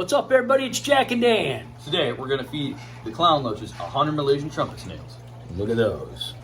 What's up, everybody? It's Jack and Dan. Today, we're going to feed the Clown Loaches 100 Malaysian trumpet snails. Look at those.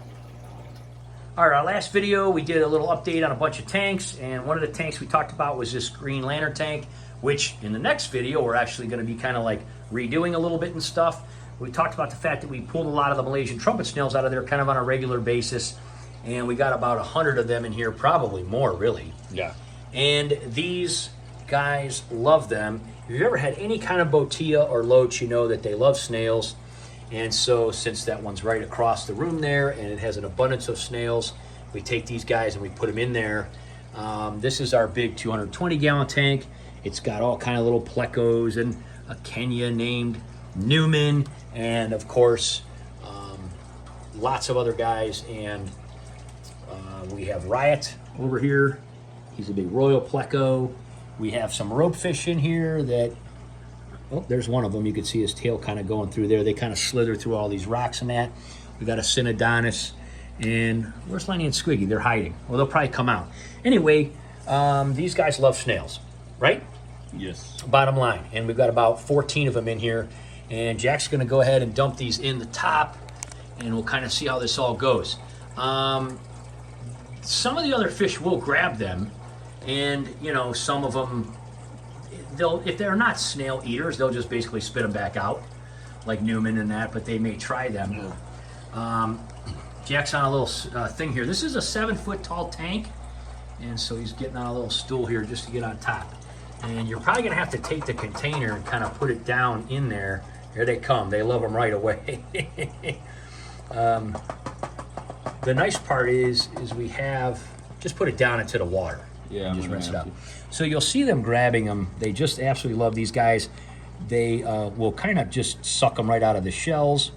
All right, our last video, we did a little update on a bunch of tanks, and one of the tanks we talked about was this green lantern tank, which in the next video, we're actually going to be kind of like redoing a little bit and stuff. We talked about the fact that we pulled a lot of the Malaysian trumpet snails out of there kind of on a regular basis, and we got about 100 of them in here, probably more, really. Yeah. And these guys love them. If you've ever had any kind of Botia or loach, you know that they love snails. And so since that one's right across the room there and it has an abundance of snails, we take these guys and we put them in there. This is our big 220-gallon tank. It's got all kind of little plecos and a Kenya named Newman, and of course lots of other guys. And we have Riot over here. He's a big royal pleco. We have some rope fish in here that, oh, there's one of them. You can see his tail kind of going through there. They kind of slither through all these rocks and that. We got a Synodontis, and where's Lenny and Squiggy? They're hiding. Well, they'll probably come out. Anyway, these guys love snails, right? Yes. Bottom line. And we've got about 14 of them in here. And Jack's going to go ahead and dump these in the top, and we'll kind of see how this all goes. Some of the other fish will grab them. And, you know, some of them, if they're not snail eaters, they'll just basically spit them back out, like Newman and that, but they may try them. Yeah. Jack's on a little thing here. This is a 7-foot tall tank, and so he's getting on a little stool here just to get on top. And you're probably going to have to take the container and kind of put it down in there. Here they come. They love them right away. The nice part is we have, just put it down into the water. Yeah, just rinse it out. So you'll see them grabbing them. They just absolutely love these guys. They will kind of just suck them right out of the shells.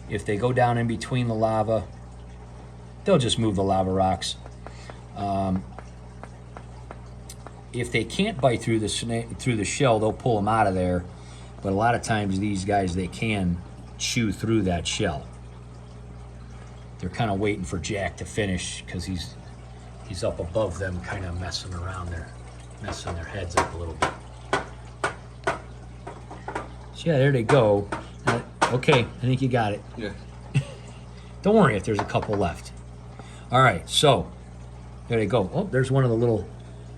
If they go down in between the lava, they'll just move the lava rocks. If they can't bite through the shell, they'll pull them out of there. But a lot of times these guys, they can chew through that shell. They're kind of waiting for Jack to finish because he's up above them, kind of messing around there, messing their heads up a little bit. So yeah, there they go. Okay, I think you got it. Yeah. Don't worry if there's a couple left. All right, so there they go. Oh, there's one of the little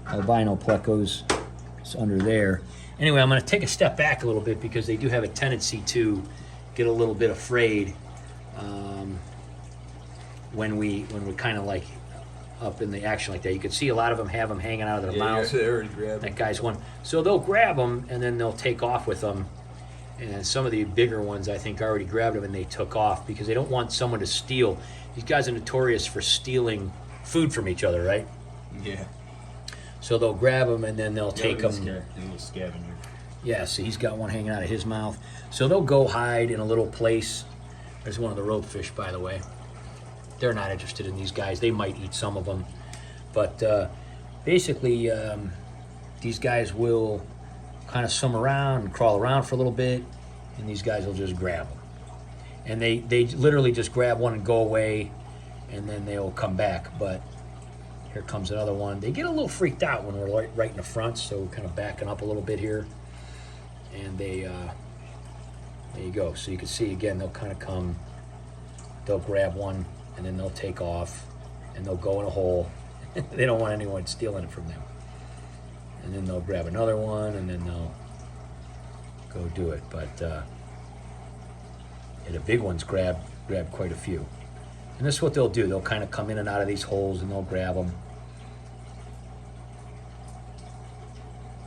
albino plecos. It's under there. Anyway, I'm going to take a step back a little bit because they do have a tendency to get a little bit afraid when we kind of like up in the action like that. You can see a lot of them have them hanging out of their mouths. They already grabbed that guy's one. So they'll grab them and then they'll take off with them. And some of the bigger ones, I think, already grabbed them and they took off because they don't want someone to steal. These guys are notorious for stealing food from each other, right? Yeah. So they'll grab them and then they'll take them. A little scavenger. Yeah, see, he's got one hanging out of his mouth. So they'll go hide in a little place. There's one of the rope fish, by the way. They're not interested in these guys. They might eat some of them. But basically, these guys will kind of swim around and crawl around for a little bit, and these guys will just grab them. And they literally just grab one and go away, and then they'll come back. But here comes another one. They get a little freaked out when we're right in the front, so we're kind of backing up a little bit here. And they, there you go. So you can see, again, they'll kind of come, they'll grab one, and then they'll take off, and they'll go in a hole. They don't want anyone stealing it from them. And then they'll grab another one, and then they'll go do it. But yeah, the big ones grab quite a few. And this is what they'll do. They'll kind of come in and out of these holes, and they'll grab them.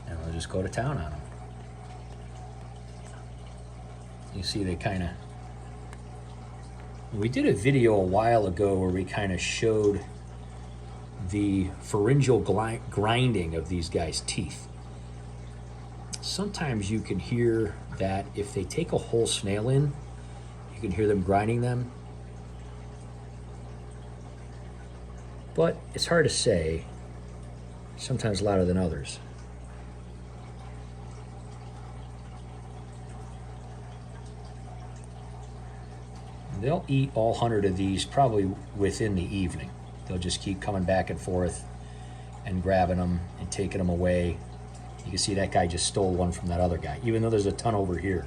And they'll just go to town on them. You see they kind of... We did a video a while ago where we kind of showed the pharyngeal grinding of these guys' teeth. Sometimes you can hear that if they take a whole snail in, you can hear them grinding them. But it's hard to say, sometimes louder than others. They'll eat all 100 of these probably within the evening. They'll just keep coming back and forth and grabbing them and taking them away. You can see that guy just stole one from that other guy, even though there's a ton over here.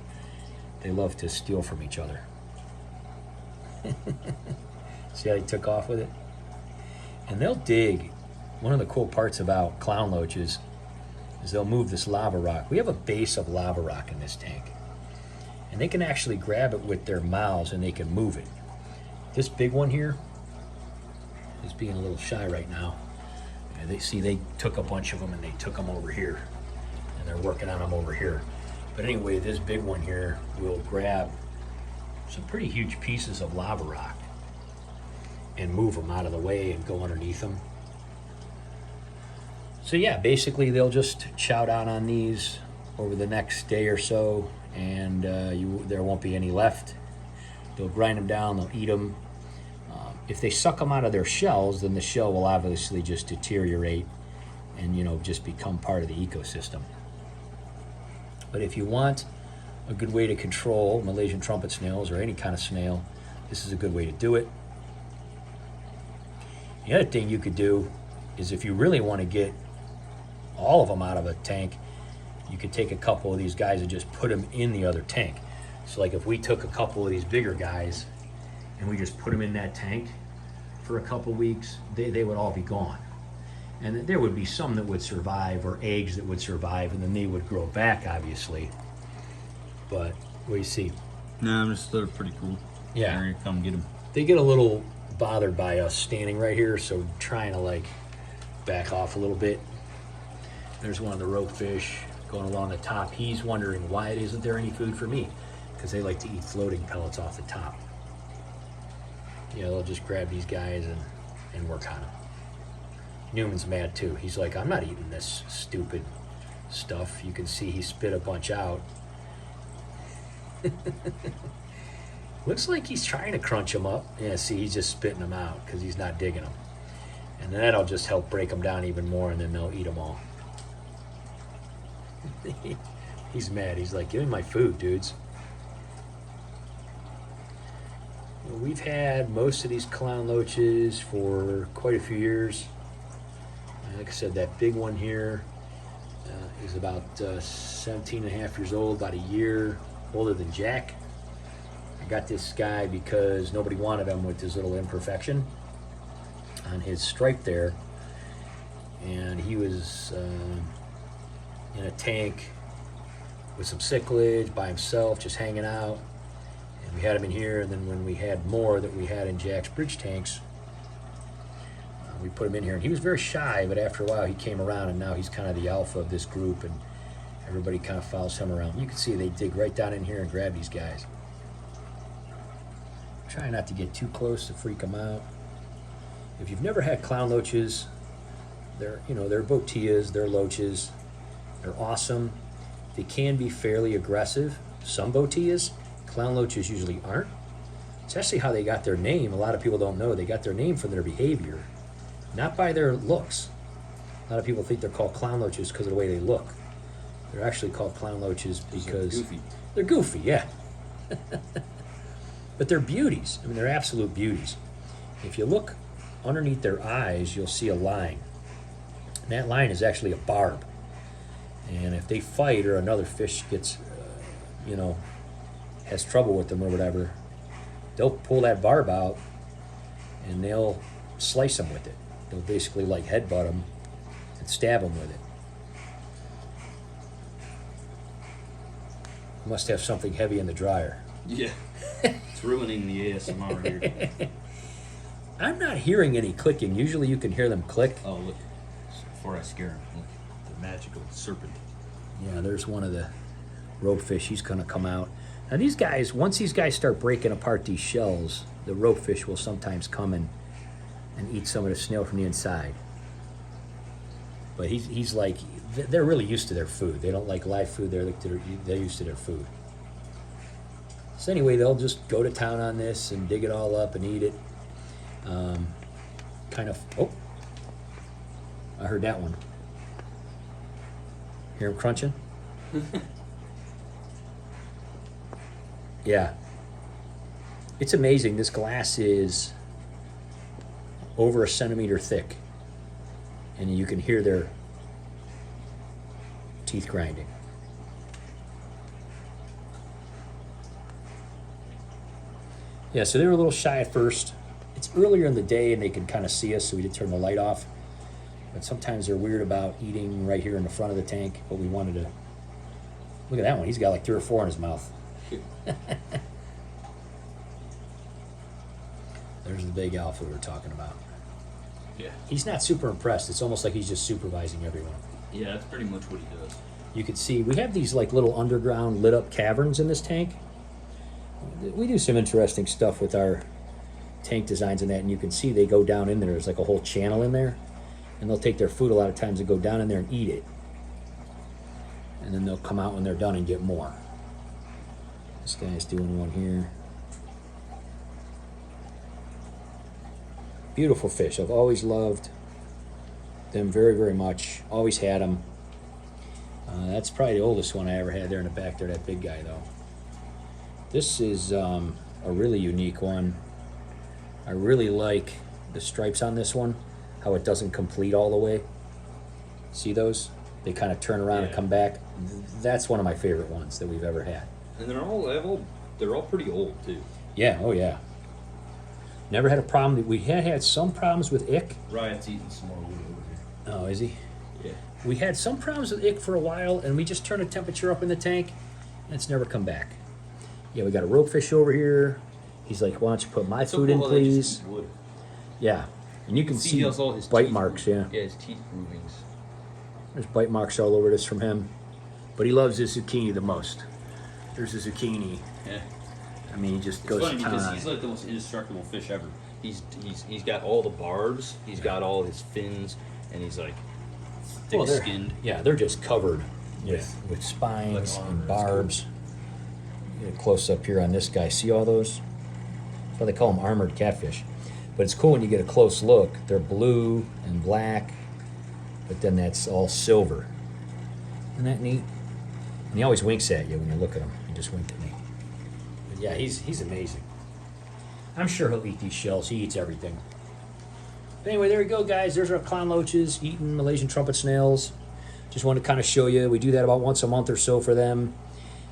They love to steal from each other. See how he took off with it? And they'll dig. One of the cool parts about clown loaches is they'll move this lava rock. We have a base of lava rock in this tank. And they can actually grab it with their mouths and they can move it. This big one here is being a little shy right now. And they took a bunch of them and they took them over here. And they're working on them over here. But anyway, this big one here will grab some pretty huge pieces of lava rock and move them out of the way and go underneath them. So yeah, basically they'll just chow down on these over the next day or so, and there won't be any left. They'll grind them down, they'll eat them. If they suck them out of their shells, then the shell will obviously just deteriorate and, you know, just become part of the ecosystem. But if you want a good way to control Malaysian trumpet snails or any kind of snail, this is a good way to do it. The other thing you could do is, if you really want to get all of them out of a tank, you could take a couple of these guys and just put them in the other tank. So like if we took a couple of these bigger guys and we just put them in that tank for a couple weeks, they would all be gone. And there would be some that would survive, or eggs that would survive, and then they would grow back, obviously. But what do you see? No, they're pretty cool. Yeah. Here, come get them. They get a little bothered by us standing right here, so trying to like back off a little bit. There's one of the rope fish going along the top. He's wondering why it isn't there any food for me, because they like to eat floating pellets off the top. You know, they'll just grab these guys and work on them. Newman's mad too. He's like, I'm not eating this stupid stuff. You can see he spit a bunch out. Looks like he's trying to crunch them up. Yeah, see, he's just spitting them out because he's not digging them. And then that'll just help break them down even more, and then they'll eat them all. He's mad. He's like, give me my food, dudes. Well, we've had most of these clown loaches for quite a few years. Like I said, that big one here is about 17 and a half years old, about a year older than Jack. I got this guy because nobody wanted him with his little imperfection on his stripe there. And he was in a tank with some cyclage by himself, just hanging out. And we had him in here, and then when we had more that we had in Jack's bridge tanks, we put him in here. And he was very shy, but after a while he came around, and now he's kind of the alpha of this group, and everybody kind of follows him around. You can see they dig right down in here and grab these guys. Try not to get too close to freak them out. If you've never had clown loaches, they're Botias, they're loaches. They're awesome. They can be fairly aggressive. Some Botias, clown loaches usually aren't. It's actually how they got their name. A lot of people don't know. They got their name from their behavior, not by their looks. A lot of people think they're called clown loaches because of the way they look. They're actually called clown loaches because they're goofy, yeah. But they're beauties. I mean, they're absolute beauties. If you look underneath their eyes, you'll see a line. And that line is actually a barb. And if they fight, or another fish gets, has trouble with them or whatever, they'll pull that barb out and they'll slice them with it. They'll basically like headbutt them and stab them with it. Must have something heavy in the dryer. Yeah. It's ruining the ASMR here. I'm not hearing any clicking. Usually you can hear them click. Oh, look. Before I scare him, look. The magical serpent. Yeah, there's one of the rope fish. He's going to come out. Now these guys, once these guys start breaking apart these shells, the rope fish will sometimes come and eat some of the snail from the inside. But he's like, they're really used to their food. They don't like live food. They're used to their food. So anyway, they'll just go to town on this and dig it all up and eat it. Oh, I heard that one. Hear him crunching? Yeah. It's amazing. This glass is over a centimeter thick. And you can hear their teeth grinding. Yeah, so they were a little shy at first. It's earlier in the day and they can kind of see us, so we did turn the light off. But sometimes they're weird about eating right here in the front of the tank, but we wanted to... Look at that one. He's got like 3 or 4 in his mouth. There's the big alpha we were talking about. Yeah. He's not super impressed. It's almost like he's just supervising everyone. Yeah, that's pretty much what he does. You can see we have these like little underground lit up caverns in this tank. We do some interesting stuff with our tank designs and that, and you can see they go down in there. There's like a whole channel in there, and they'll take their food a lot of times and go down in there and eat it. And then they'll come out when they're done and get more. This guy's doing one here. Beautiful fish. I've always loved them very, very much. Always had them. That's probably the oldest one I ever had there in the back there, that big guy though. This is a really unique one. I really like the stripes on this one, how it doesn't complete all the way. See those? They kind of turn around and come back. That's one of my favorite ones that we've ever had. And they're all pretty old too. Yeah, oh yeah. Never had a problem. We had some problems with ick. Ryan's eating some more wood over here. Oh, is he? Yeah. We had some problems with ick for a while, and we just turned the temperature up in the tank, and it's never come back. Yeah, we got a ropefish over here. He's like, why don't you put my food in, please? Yeah, and you can see all his bite teeth marks, yeah. Yeah, his teeth groovings. There's bite marks all over this from him. But he loves his zucchini the most. There's the zucchini. Yeah. I mean, he just It's goes funny to town because on he's it. like the most indestructible fish ever. He's got all the barbs, he's got all his fins, and he's like thick skinned. Yeah, they're just covered with spines Like and armor, barbs. Get a close up here on this guy. See all those? That's why they call them armored catfish. But it's cool when you get a close look. They're blue and black, but then that's all silver. Isn't that neat? And he always winks at you when you look at him. He just winked at me. But yeah, he's amazing. I'm sure he'll eat these shells. He eats everything. But anyway, there you go, guys. There's our clown loaches eating Malaysian trumpet snails. Just wanted to kind of show you. We do that about once a month or so for them.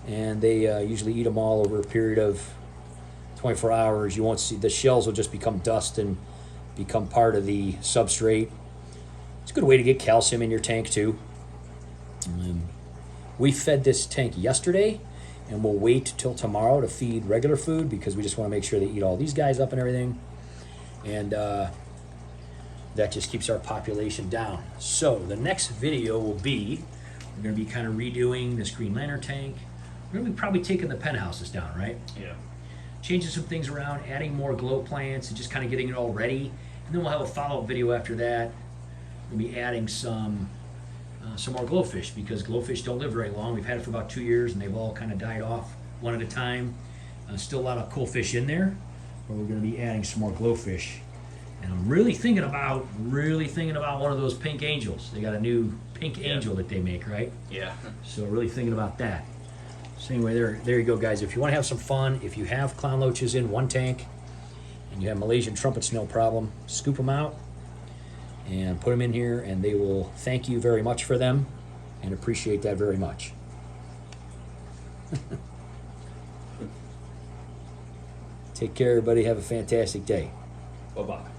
And they usually eat them all over a period of 24 hours. You won't see, the shells will just become dust and become part of the substrate. It's a good way to get calcium in your tank too. We fed this tank yesterday, and we'll wait till tomorrow to feed regular food because we just want to make sure they eat all these guys up and everything. And that just keeps our population down. So the next video will be, we're going to be kind of redoing this Green Lantern tank. We're going to be probably taking the penthouses down, right? Yeah. Changing some things around, adding more glow plants, and just kind of getting it all ready. And then we'll have a follow-up video after that. We'll be adding some more glowfish because glowfish don't live very long. We've had it for about 2 years, and they've all kind of died off one at a time. Still a lot of cool fish in there, but we're going to be adding some more glowfish. And I'm really thinking about one of those pink angels. They got a new pink angel that they make, right? Yeah. So really thinking about that. So anyway, there you go, guys. If you want to have some fun, if you have clown loaches in one tank and you have Malaysian trumpet snail problem, scoop them out and put them in here, and they will thank you very much for them and appreciate that very much. Take care, everybody. Have a fantastic day. Bye-bye.